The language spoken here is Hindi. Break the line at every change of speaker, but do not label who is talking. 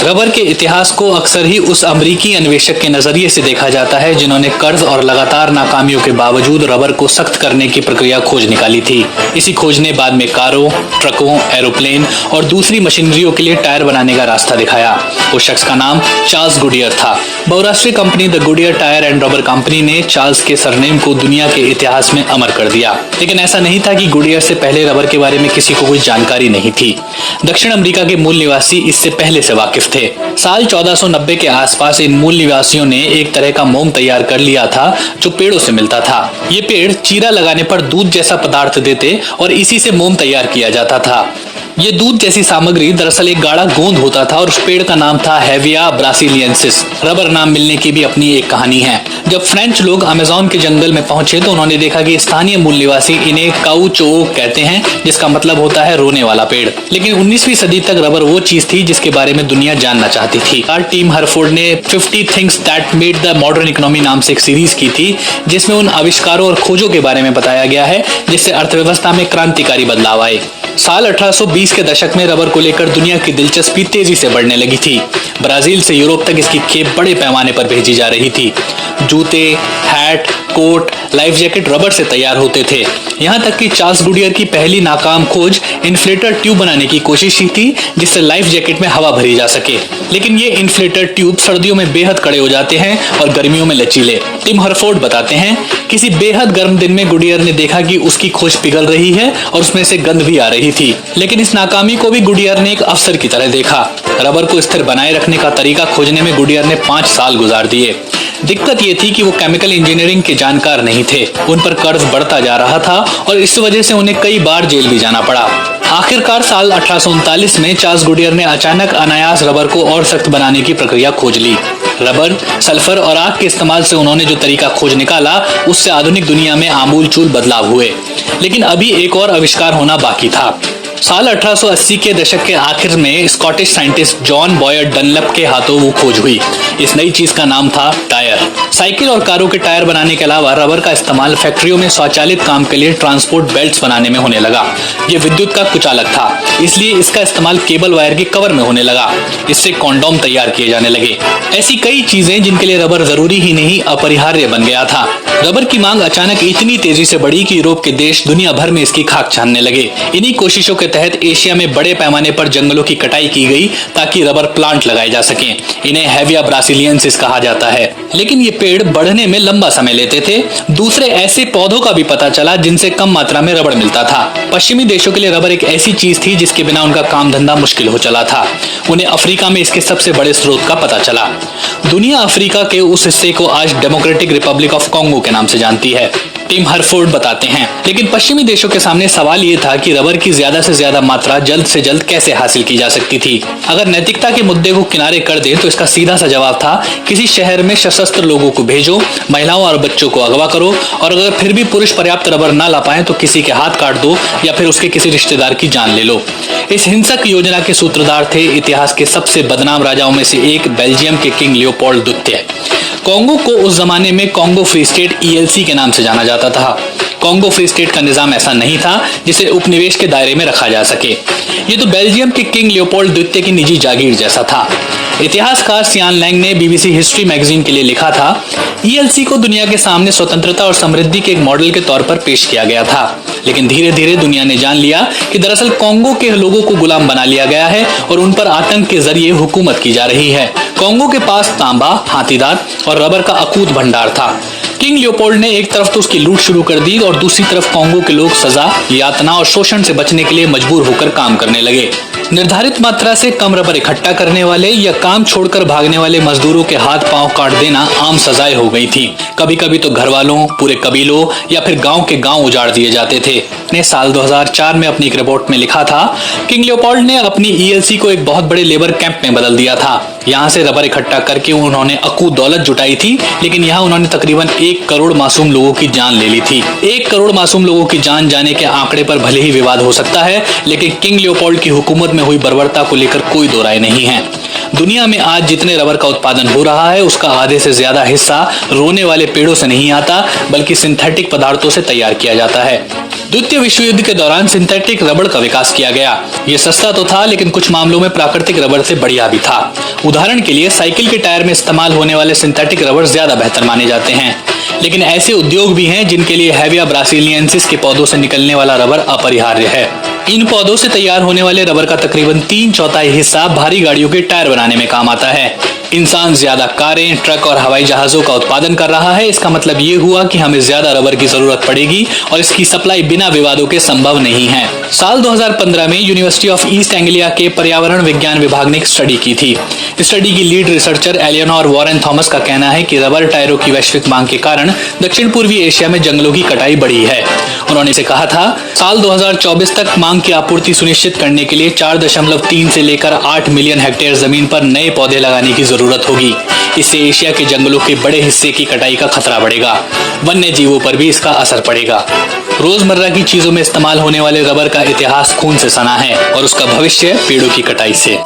रबर के इतिहास को अक्सर ही उस अमेरिकी अन्वेषक के नजरिए से देखा जाता है जिन्होंने कर्ज और लगातार नाकामियों के बावजूद रबर को सख्त करने की प्रक्रिया खोज निकाली थी। इसी खोज ने बाद में कारों, ट्रकों, एरोप्लेन और दूसरी मशीनरियों के लिए टायर बनाने का रास्ता दिखाया। उस शख्स का नाम चार्ल्स गुडियर था। बहुराष्ट्रीय company the Goodyear tyre and rubber company ने चार्ल्स के सरनेम को दुनिया के इतिहास में अमर कर दिया। लेकिन ऐसा नहीं था कि गुडियर से पहले रबर के बारे में किसी को कोई जानकारी नहीं थी। दक्षिण अमेरिका के मूल निवासी इससे पहले से वाकिफ थे। साल 1490 के आसपास इन मूल निवासियों ने एक तरह का मोम तैयार कर लिया था जो पेड़ों से मिलता था। ये पेड़ चीरा लगाने पर दूध जैसा पदार्थ देते और इसी से मोम तैयार किया जाता था। ये दूध जैसी सामग्री दरअसल एक गाढ़ा गोंद होता था और उस पेड़ का नाम था हेविया ब्रासिलियंसिस। रबर नाम मिलने की भी अपनी एक कहानी है। जब फ्रेंच लोग अमेज़न के जंगल में पहुंचे तो उन्होंने देखा कि स्थानीय मूल निवासी इन्हें काउचो कहते हैं, जिसका मतलब होता है रोने वाला पेड़। लेकिन 19वीं सदी तक रबर वो चीज थी जिसके बारे में दुनिया जानना चाहती थी। टीम हरफोर्ड ने 50 things that made the modern economy नाम से एक सीरीज की थी, जिसमें उन आविष्कारों और खोजों के बारे में बताया गया है जिससे अर्थव्यवस्था में क्रांतिकारी बदलाव आए। साल 1820 के दशक में रबर को लेकर दुनिया की दिलचस्पी तेजी से बढ़ने लगी थी। ब्राजील से यूरोप तक इसकी खेप बड़े पैमाने पर भेजी जा रही थी। जूते, hat, coat, life jacket rubber से तैयार होते थे। यहाँ तक कि चार्ल्स गुडियर की पहली नाकाम खोज इन्फ्लेटर ट्यूब बनाने की कोशिश ही थी जिससे लाइफ जैकेट में हवा भरी जा सके। लेकिन ये इन्फ्लेटर ट्यूब सर्दियों में बेहद कड़े हो जाते हैं और गर्मियों में लचीले। टिम हरफोर्ड बताते हैं, किसी बेहद गर्म दिन में गुडियर ने देखा कि उसकी खोज पिघल रही है और उसमें से गंध भी आ रही थी। लेकिन इस नाकामी को भी गुडियर ने एक अवसर की तरह देखा। रबर को स्थिर बनाए रखने का तरीका खोजने में गुडियर ने 5 साल गुजार दिए। दिक्कत ये थी कि वो केमिकल इंजीनियरिंग के जानकार नहीं थे। उन पर कर्ज बढ़ता जा रहा था और इस वजह से उन्हें कई बार जेल भी जाना पड़ा। आखिरकार साल 1839 में चार्ल्स गुडियर ने अचानक अनायास रबर को और सख्त बनाने की प्रक्रिया खोज ली। रबर, सल्फर और आग के इस्तेमाल से उन्होंने जो तरीका खोज निकाला उससे आधुनिक दुनिया में आमूलचूल बदलाव हुए। लेकिन अभी एक और आविष्कार होना बाकी था। साल 1880 के दशक के आखिर में Scottish scientist John Boyd Dunlop के हाथों वो खोज हुई। इस नई चीज का नाम था टायर। साइकिल और कारों के टायर बनाने के अलावा रबर का इस्तेमाल फैक्ट्रियों में स्वचालित काम के लिए ट्रांसपोर्ट बेल्ट्स बनाने में होने लगा। ये विद्युत का कुचालक था, इसलिए इसका इस्तेमाल केबल वायर के कवर में होने लगा। इससे कॉन्डोम तैयार किए जाने लगे। ऐसी कई चीजें जिनके लिए रबर जरूरी ही नहीं अपरिहार्य बन गया था। रबर की मांग अचानक इतनी तेजी से बढ़ी कि यूरोप के देश दुनिया भर में इसकी खाक छानने लगे। इन्हीं कोशिशों के तहत एशिया में बड़े पैमाने पर जंगलों की कटाई की गई ताकि रबर प्लांट लगाए जा सकें। इन्हें हेविया ब्रासिलियंसिस कहा जाता है। लेकिन ये पेड़ बढ़ने में लंबा समय लेते थे। दूसरे ऐसे पौधों का भी पता चला जिनसे कम मात्रा में रबर मिलता था। पश्चिमी देशों के लिए रबर एक ऐसी चीज थी जिसके बिना उनका काम धंधा मुश्किल हो चला था। उन्हें अफ्रीका में इसके सबसे बड़े स्रोत का पता चला। दुनिया अफ्रीका के उस हिस्से को आज डेमोक्रेटिक रिपब्लिक ऑफ कॉन्गो के नाम से जानती है। टिम हरफोर्ड बताते हैं, लेकिन पश्चिमी देशों के सामने सवाल ये था कि रबर की ज्यादा से ज्यादा मात्रा जल्द से जल्द कैसे हासिल की जा सकती थी। अगर नैतिकता के मुद्दे को किनारे कर दें तो इसका सीधा सा जवाब था, किसी शहर में सशस्त्र लोगों को भेजो, महिलाओं और बच्चों को अगवा करो और अगर फिर भी पुरुष पर्याप्त रबर ना ला पाए तो किसी के हाथ काट दो या फिर उसके किसी रिश्तेदार की जान ले लो। इस हिंसक योजना के सूत्रधार थे इतिहास के सबसे बदनाम राजाओं में से एक बेल्जियम के किंग लियोपोल्ड द्वितीय। कॉन्गो को उस जमाने में कॉन्गो फ्री स्टेट ELC के नाम से जाना जाता था। कॉन्गो फ्री स्टेट का निजाम ऐसा नहीं था जिसे उपनिवेश के दायरे में रखा जा सके। ये तो बेल्जियम के किंग लियोपोल्ड द्वितीय की निजी जागीर जैसा था। इतिहासकार सियान लैंग ने BBC हिस्ट्री मैगजीन के लिए लिखा था, ELC को दुनिया के सामने स्वतंत्रता और समृद्धि के एक मॉडल के तौर पर पेश किया गया था। लेकिन धीरे धीरे दुनिया ने जान लिया कि दरअसल कॉन्गो के लोगों को गुलाम बना लिया गया है और उन पर आतंक के जरिए हुकूमत की जा रही है। कॉन्गो के पास तांबा, हाथीदांत और रबर का अकूत भंडार था। किंग लियोपोल्ड ने एक तरफ तो उसकी लूट शुरू कर दी और दूसरी तरफ कॉन्गो के लोग सजा, यातना और शोषण से बचने के लिए मजबूर होकर काम करने लगे। निर्धारित मात्रा से कम रबर इकट्ठा करने वाले या काम छोड़कर भागने वाले मजदूरों के हाथ पांव काट देना आम सजाएं हो गई थी। कभी कभी तो घर वालों, पूरे कबीलों या फिर गांव के गांव उजाड़ दिए जाते थे। ने साल 2004 में अपनी एक रिपोर्ट में लिखा था, किंग लियोपोल्ड ने अपनी ELC को एक बहुत बड़े लेबर कैंप में बदल दिया था। यहाँ से रबर इकट्ठा करके उन्होंने अकूत दौलत जुटाई थी, लेकिन यहाँ उन्होंने तकरीबन 1 करोड़ मासूम लोगों की जान ले ली थी। 1 करोड़ मासूम लोगों की जान जाने के आंकड़े पर भले ही विवाद हो सकता है, लेकिन किंग लियोपोल्ड की हुकूमत में हुई बर्बरता को लेकर कोई दो राय नहीं है। दुनिया में आज जितने रबर का उत्पादन हो रहा है उसका आधे से ज्यादा हिस्सा रोने वाले पेड़ों से नहीं आता बल्कि सिंथेटिक पदार्थों से तैयार किया जाता है। द्वितीय विश्व युद्ध के दौरान सिंथेटिक रबर का विकास किया गया। ये सस्ता तो था लेकिन कुछ मामलों में प्राकृतिक रबर से बढ़िया भी था। उदाहरण के लिए साइकिल के टायर में इस्तेमाल होने वाले सिंथेटिक रबर ज्यादा बेहतर माने जाते हैं। लेकिन ऐसे उद्योग भी हैं जिनके लिए हेविया ब्रासिलियंसिस के पौधों से निकलने वाला रबर अपरिहार्य है। इन पौधों से तैयार होने वाले रबर का तकरीबन 3/4 हिस्सा भारी गाड़ियों के टायर बनाने में काम आता है। इंसान ज्यादा कारें, ट्रक और हवाई जहाजों का उत्पादन कर रहा है। इसका मतलब ये हुआ कि हमें ज्यादा रबर की जरूरत पड़ेगी और इसकी सप्लाई बिना विवादों के संभव नहीं है। साल 2015 में यूनिवर्सिटी ऑफ ईस्ट एंग्लिया के पर्यावरण विज्ञान विभाग ने एक स्टडी की थी। स्टडी की लीड रिसर्चर एलियोनोर वॉरेन थॉमस का कहना है कि रबर टायरों की वैश्विक मांग के कारण दक्षिण पूर्वी एशिया में जंगलों की कटाई बढ़ी है। उन्होंने इसे कहा था, साल 2024 तक मांग की आपूर्ति सुनिश्चित करने के लिए 4.3 से लेकर 8 मिलियन हेक्टेयर जमीन पर नए पौधे लगाने की जरूरत होगी। इससे एशिया के जंगलों के बड़े हिस्से की कटाई का खतरा बढ़ेगा। वन्य जीवों पर भी इसका असर पड़ेगा। रोजमर्रा की चीजों में इस्तेमाल होने वाले रबर का इतिहास खून से सना है और उसका भविष्य पेड़ों की कटाई से।